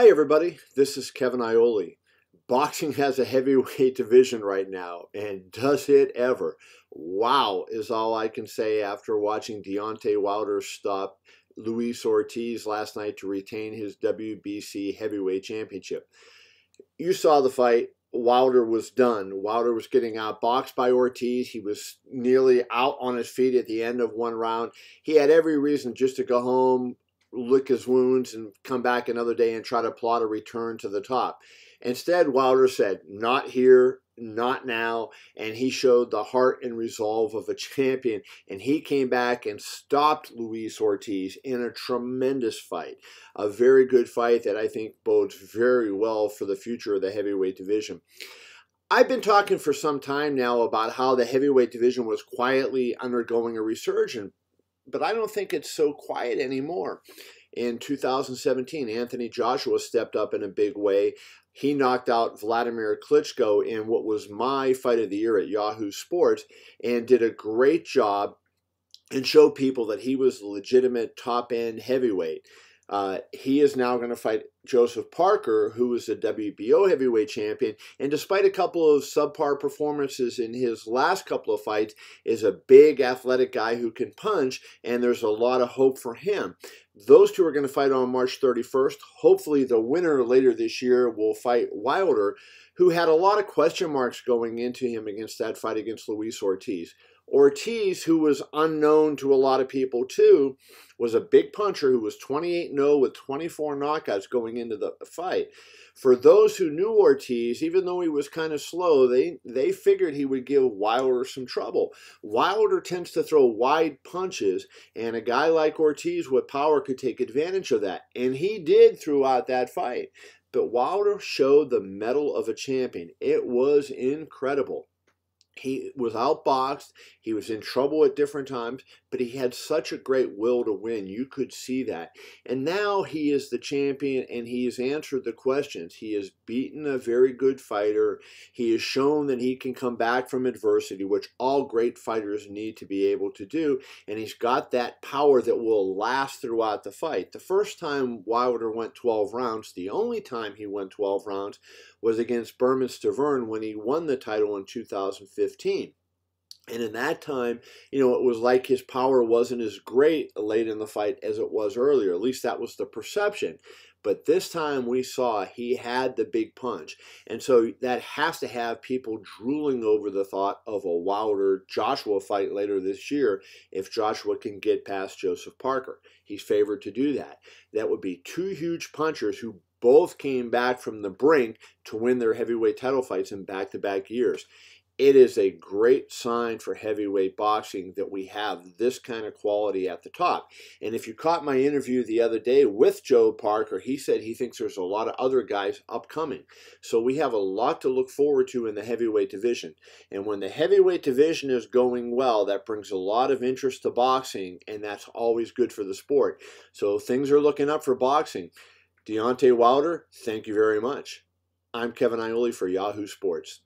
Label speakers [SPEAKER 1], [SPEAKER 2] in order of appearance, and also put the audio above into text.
[SPEAKER 1] Hi everybody, this is Kevin Iole. Boxing has a heavyweight division right now, and does it ever. Wow is all I can say after watching Deontay Wilder stop Luis Ortiz last night to retain his WBC heavyweight championship. You saw the fight. Wilder was done. Wilder was getting outboxed by Ortiz. He was nearly out on his feet at the end of one round. He had every reason just to go home, lick his wounds, and come back another day and try to plot a return to the top. Instead, Wilder said, not here, not now, and he showed the heart and resolve of a champion, and he came back and stopped Luis Ortiz in a tremendous fight. A very good fight that I think bodes very well for the future of the heavyweight division. I've been talking for some time now about how the heavyweight division was quietly undergoing a resurgence, but I don't think it's so quiet anymore. In 2017, Anthony Joshua stepped up in a big way. He knocked out Vladimir Klitschko in what was my fight of the year at Yahoo Sports and did a great job and showed people that he was a legitimate top-end heavyweight. He is now going to fight Joseph Parker, who is a WBO heavyweight champion, and despite a couple of subpar performances in his last couple of fights, is a big athletic guy who can punch, and there's a lot of hope for him. Those two are going to fight on March 31st. Hopefully the winner later this year will fight Wilder, who had a lot of question marks going into him against that fight against Luis Ortiz. Ortiz, who was unknown to a lot of people too, was a big puncher who was 28-0 with 24 knockouts going into the fight. For those who knew Ortiz, even though he was kind of slow, they figured he would give Wilder some trouble. Wilder tends to throw wide punches, and a guy like Ortiz with power could take advantage of that. And he did throughout that fight. But Wilder showed the mettle of a champion. It was incredible. He was outboxed, he was in trouble at different times, but he had such a great will to win. You could see that. And now he is the champion, and he has answered the questions. He has beaten a very good fighter. He has shown that he can come back from adversity, which all great fighters need to be able to do. And he's got that power that will last throughout the fight. The first time Wilder went 12 rounds, the only time he went 12 rounds, was against Berman Stavern when he won the title in 2015. And in that time, it was like his power wasn't as great late in the fight as it was earlier. At least that was the perception. But this time we saw he had the big punch. And so that has to have people drooling over the thought of a Wilder-Joshua fight later this year if Joshua can get past Joseph Parker. He's favored to do that. That would be two huge punchers who both came back from the brink to win their heavyweight title fights in back-to-back years. It is a great sign for heavyweight boxing that we have this kind of quality at the top. And if you caught my interview the other day with Joe Parker, he said he thinks there's a lot of other guys upcoming. So we have a lot to look forward to in the heavyweight division. And when the heavyweight division is going well, that brings a lot of interest to boxing, and that's always good for the sport. So things are looking up for boxing. Deontay Wilder, thank you very much. I'm Kevin Iole for Yahoo Sports.